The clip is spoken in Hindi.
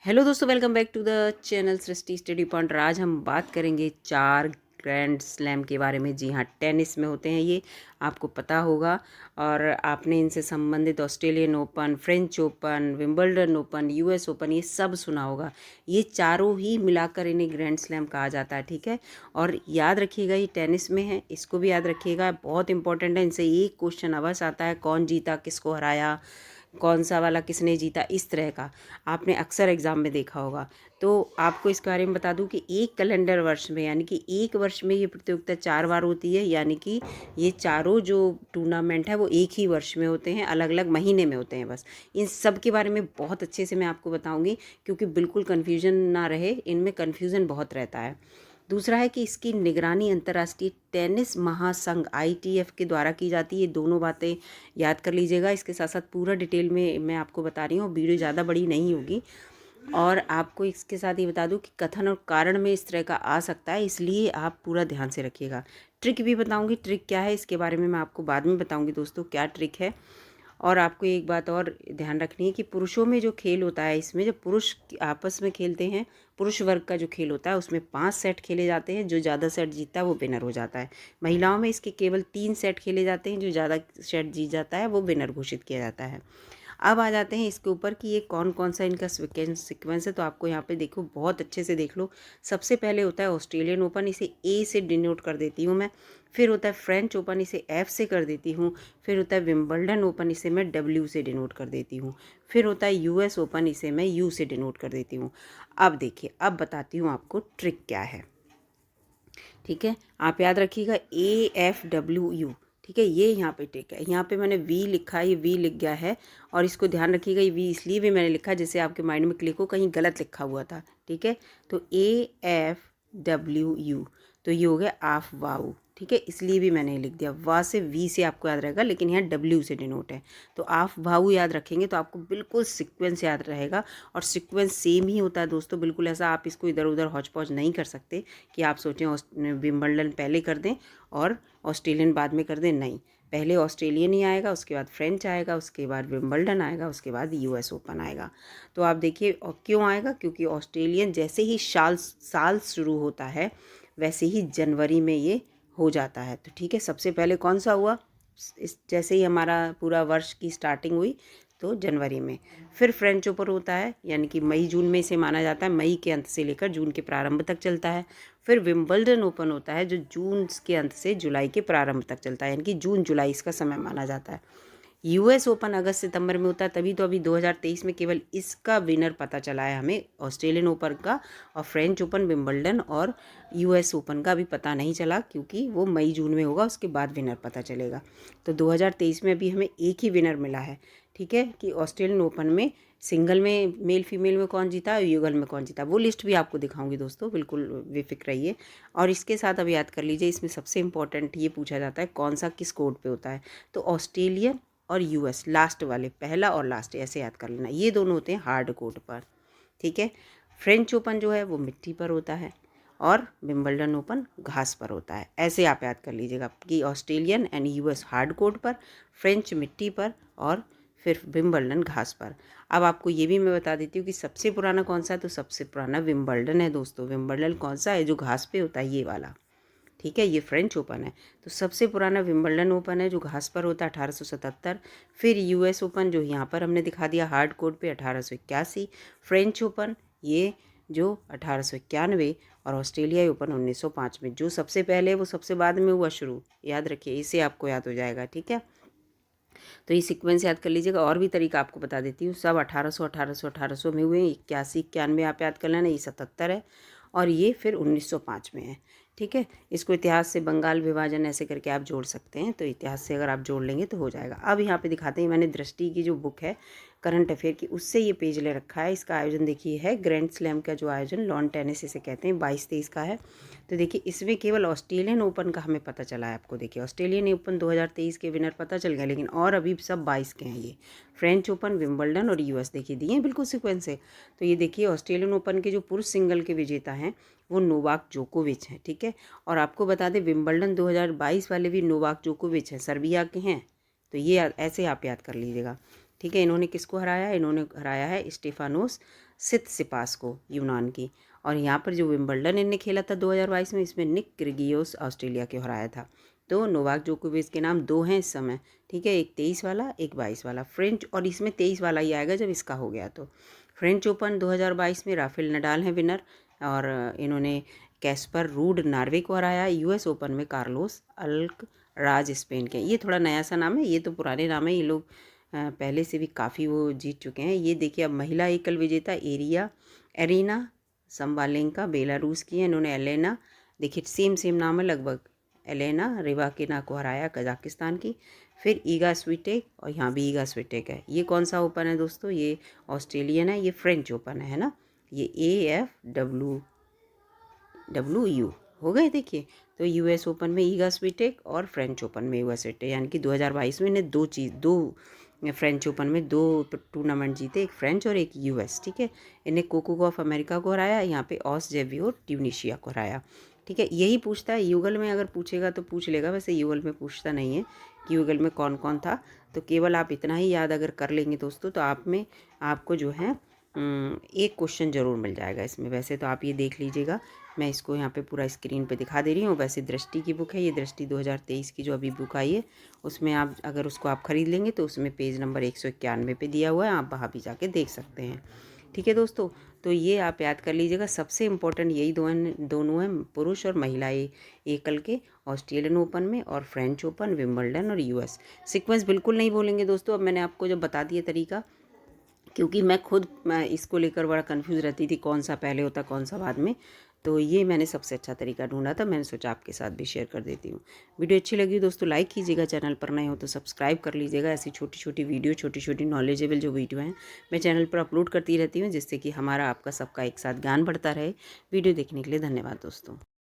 हेलो दोस्तों, welcome back to the channel Srishti study point. आज हम बात करेंगे 4 ग्रैंड स्लैम के बारे में। जी हाँ, टेनिस में होते हैं ये, आपको पता होगा। और आपने इनसे संबंधित Australian open, French open, Wimbledon open, US open, ये सब सुना होगा। ये चारों ही मिलाकर इन्हें ग्रैंड स्लैम कहा जाता है, ठीक है। और याद रखिएगा, ये टेनिस में है, इसको भी याद रखिएगा, बहुत इंपॉर्टेंट है। इनसे एक क्वेश्चन अवश्य आता है, कौन जीता, किसको हराया, कौन सा वाला किसने जीता, इस तरह का आपने अक्सर एग्ज़ाम में देखा होगा। तो आपको इसके बारे में बता दूं कि एक कैलेंडर वर्ष में, यानी कि एक वर्ष में ये प्रतियोगिता 4 बार होती है। यानी कि ये चारों जो टूर्नामेंट है वो एक ही वर्ष में होते हैं, अलग अलग महीने में होते हैं बस। इन सब के बारे में बहुत अच्छे से मैं आपको बताऊंगी, क्योंकि बिल्कुल कन्फ्यूजन ना रहे, इनमें कन्फ्यूज़न बहुत रहता है। दूसरा है कि इसकी निगरानी अंतर्राष्ट्रीय टेनिस महासंघ ITF के द्वारा की जाती है। दोनों बातें याद कर लीजिएगा। इसके साथ साथ पूरा डिटेल में मैं आपको बता रही हूँ, वीडियो ज़्यादा बड़ी नहीं होगी। और आपको इसके साथ ये बता दूं कि कथन और कारण में इस तरह का आ सकता है, इसलिए आप पूरा ध्यान से रखिएगा। ट्रिक भी बताऊंगी, ट्रिक क्या है इसके बारे में मैं आपको बाद में बताऊंगी दोस्तों, क्या ट्रिक है। और आपको एक बात और ध्यान रखनी है कि पुरुषों में जो खेल होता है, इसमें जब पुरुष आपस में खेलते हैं, पुरुष वर्ग का जो खेल होता है उसमें 5 सेट खेले जाते हैं। जो ज़्यादा सेट जीतता है वो विनर हो जाता है। महिलाओं में इसके केवल 3 सेट खेले जाते हैं। जो ज़्यादा सेट जीत जाता है वो विनर घोषित किया जाता है। अब आ जाते हैं इसके ऊपर कि ये कौन कौन सा इनका सीक्वेंस है। तो आपको यहाँ पे देखो, बहुत अच्छे से देख लो। सबसे पहले होता है ऑस्ट्रेलियन ओपन, इसे ए से डिनोट कर देती हूँ मैं। फिर होता है फ्रेंच ओपन, इसे एफ से कर देती हूँ। फिर होता है विंबलडन ओपन, इसे मैं डब्ल्यू से डिनोट कर देती हूँ। फिर होता है यूएस ओपन, इसे मैं यू से डिनोट कर देती हूँ। अब देखिए, अब बताती हूँ आपको ट्रिक क्या है, ठीक है। आप याद रखिएगा AFWU, ठीक है। ये यहाँ पे ट्रिक है। यहाँ पे मैंने वी लिखा है, ये वी लिख गया है। और इसको ध्यान रखिएगा, ये वी इसलिए भी मैंने लिखा जैसे आपके माइंड में क्लिक हो, कहीं गलत लिखा हुआ था, ठीक है। तो AFWU, तो ये हो गया आफ वाऊ, ठीक है। इसलिए भी मैंने लिख दिया। वा से वी से आपको याद रहेगा, लेकिन यहाँ डब्ल्यू से डिनोट है। तो आफ भाऊ याद रखेंगे तो आपको बिल्कुल सीक्वेंस याद रहेगा। और सीक्वेंस सेम ही होता है दोस्तों, बिल्कुल ऐसा आप इसको इधर उधर हौच पौच नहीं कर सकते कि आप सोचें विंबलडन पहले कर दें और ऑस्ट्रेलियन बाद में कर दें। नहीं, पहले ऑस्ट्रेलियन ही आएगा, उसके बाद फ्रेंच आएगा, उसके बाद विंबलडन आएगा, उसके बाद यूएस ओपन आएगा। तो आप देखिए, और क्यों आएगा, क्योंकि ऑस्ट्रेलियन जैसे ही साल शुरू होता है वैसे ही जनवरी में ये हो जाता है। तो ठीक है, सबसे पहले कौन सा हुआ, इस जैसे ही हमारा पूरा वर्ष की स्टार्टिंग हुई तो जनवरी में। फिर फ्रेंच ओपन होता है, यानी कि मई जून में इसे माना जाता है, मई के अंत से लेकर जून के प्रारंभ तक चलता है। फिर विंबलडन ओपन होता है, जो जून के अंत से जुलाई के प्रारंभ तक चलता है, यानी कि जून जुलाई इसका समय माना जाता है। यूएस ओपन अगस्त सितंबर में होता है। तभी तो अभी 2023 में केवल इसका विनर पता चला है हमें, ऑस्ट्रेलियन ओपन का। और फ्रेंच ओपन, विंबलडन और यूएस ओपन का अभी पता नहीं चला, क्योंकि वो मई जून में होगा, उसके बाद विनर पता चलेगा। तो 2023 में अभी हमें एक ही विनर मिला है, ठीक है, कि ऑस्ट्रेलियन ओपन में सिंगल में मेल फीमेल में कौन जीता, युगल में कौन जीता। वो लिस्ट भी आपको दिखाऊंगी दोस्तों, बिल्कुल बेफिक्र रहिए। और इसके साथ अब याद कर लीजिए, इसमें सबसे इंपॉर्टेंट ये पूछा जाता है कौन सा किस कोड पे होता है। तो ऑस्ट्रेलियन और यूएस, लास्ट वाले, पहला और लास्ट, ऐसे याद कर लेना। ये दोनों होते हैं हार्ड कोर्ट पर, ठीक है। फ्रेंच ओपन जो है वो मिट्टी पर होता है, और विंबलडन ओपन घास पर होता है। ऐसे आप याद कर लीजिएगा कि Australian and US hard court पर, फ्रेंच मिट्टी पर, और फिर विंबलडन घास पर। अब आपको ये भी मैं बता देती हूँ कि सबसे पुराना कौन सा है। तो सबसे पुराना विंबलडन है दोस्तों। विंबलडन कौन सा है, जो घास पे होता है, ये वाला, ठीक है। ये फ्रेंच ओपन है। तो सबसे पुराना विंबलडन ओपन है, जो घास पर होता है, 1877। फिर यूएस ओपन, जो यहाँ पर हमने दिखा दिया हार्ड कोर्ट पे, 1881। फ्रेंच ओपन ये जो 1891। और ऑस्ट्रेलिया ओपन 1905 में। जो सबसे पहले वो सबसे बाद में हुआ शुरू, याद रखिए, इसे आपको याद हो जाएगा, ठीक है। तो ये सीक्वेंस याद कर लीजिएगा। और भी तरीका आपको बता देती हूँ। सब 1800 में हुए। 81 91 आप याद कर लेना, ये 77 है। और ये फिर 1905 में है, ठीक है। इसको इतिहास से बंगाल विभाजन ऐसे करके आप जोड़ सकते हैं। तो इतिहास से अगर आप जोड़ लेंगे तो हो जाएगा। अब यहाँ पे दिखाते हैं, मैंने दृष्टि की जो बुक है करंट अफेयर की, उससे ये पेज ले रखा है। इसका आयोजन देखिए है ग्रैंड स्लैम का जो आयोजन, लॉन टेनिस इसे कहते हैं, 22-23 का है। तो देखिए, इसमें केवल ऑस्ट्रेलियन ओपन का हमें पता चला है। आपको देखिए, ऑस्ट्रेलियन ओपन 2023 के विनर पता चल गया, लेकिन और अभी सब 22 के हैं। ये फ्रेंच ओपन, विंबलडन और यूएस देखिए दिए हैं बिल्कुल सीक्वेंस से। तो ये देखिए, ऑस्ट्रेलियन ओपन के जो पुरुष सिंगल के विजेता हैं वो नोवाक जोकोविच हैं, ठीक है। और आपको बता दें, विंबलडन 2022 वाले भी नोवाक जोकोविच हैं, सर्बिया के हैं। तो ये ऐसे आप याद कर लीजिएगा। ठीक है। इन्होंने किसको हराया है? इन्होंने हराया है स्टेफानोस सित्सिपास को, यूनान की। और यहाँ पर जो विंबलडन इनने खेला था 2022 में, इसमें निक किर्गियोस ऑस्ट्रेलिया के हराया था। तो नोवाक जोकोविच के नाम 2 हैं इस समय, ठीक है, एक 23 वाला, एक 22 वाला। फ्रेंच, और इसमें 23 वाला ही आएगा जब इसका हो गया तो। फ्रेंच ओपन 2022 में राफेल नडाल हैं विनर, और इन्होंने कैस्पर रूड नॉर्वे को हराया। यूएस ओपन में कार्लोस अल्कराज स्पेन के। ये थोड़ा नया सा नाम है, ये तो पुराने नाम है, ये लोग पहले से भी काफ़ी वो जीत चुके हैं। ये देखिए, अब महिला एकल विजेता एरीना संबालेंका बेलारूस की है। इन्होंने एलेना, देखिए सेम नाम है लगभग, एलेना रिवाकिना को हराया कजाकिस्तान की। फिर ईगा स्विटेक, और यहाँ भी ईगा स्विटेक है। ये कौन सा ओपन है दोस्तों? ये ऑस्ट्रेलियन है, ये फ्रेंच ओपन है ना। ये AFWU हो गए। देखिए, तो यूएस ओपन में ईगा स्विटेक और फ्रेंच ओपन में ईगा स्विटेक, यानी कि 2022 में इन्हें दो फ्रेंच ओपन में 2 टूर्नामेंट जीते, एक फ्रेंच और एक यूएस, ठीक है। इन्हें कोको ऑफ अमेरिका को हराया, यहाँ पे ऑस जेवियो ट्यूनिशिया को हराया, ठीक है। यही पूछता है युगल में, अगर पूछेगा तो पूछ लेगा, वैसे युगल में पूछता नहीं है कि युगल में कौन कौन था। तो केवल आप इतना ही याद अगर कर लेंगे दोस्तों, तो आपको जो है एक क्वेश्चन ज़रूर मिल जाएगा इसमें। वैसे तो आप ये देख लीजिएगा, मैं इसको यहाँ पे पूरा स्क्रीन पे दिखा दे रही हूँ। वैसे दृष्टि की बुक है ये, दृष्टि 2023 की जो अभी बुक आई है, उसमें आप अगर उसको आप ख़रीद लेंगे तो उसमें पेज नंबर 191 पे दिया हुआ है, आप वहाँ भी जाके देख सकते हैं, ठीक है दोस्तों। तो ये आप याद कर लीजिएगा, सबसे इम्पोर्टेंट यही दोनों हैं, पुरुष और महिला एकल के, ऑस्ट्रेलियन ओपन में और फ्रेंच ओपन, विंबलडन और यूएस। सीक्वेंस बिल्कुल नहीं बोलेंगे दोस्तों, अब मैंने आपको जब बता दिया तरीका, क्योंकि मैं इसको लेकर बड़ा कंफ्यूज रहती थी, कौन सा पहले होता कौन सा बाद में। तो ये मैंने सबसे अच्छा तरीका ढूंढा था, मैंने सोचा आपके साथ भी शेयर कर देती हूँ। वीडियो अच्छी लगी दोस्तों लाइक कीजिएगा, चैनल पर नए हो तो सब्सक्राइब कर लीजिएगा। ऐसी छोटी छोटी वीडियो, छोटी छोटी नॉलेजेबल जो वीडियो हैं मैं चैनल पर अपलोड करती रहती हूँ, जिससे कि हमारा आपका सबका एक साथ ज्ञान बढ़ता रहे। वीडियो देखने के लिए धन्यवाद दोस्तों।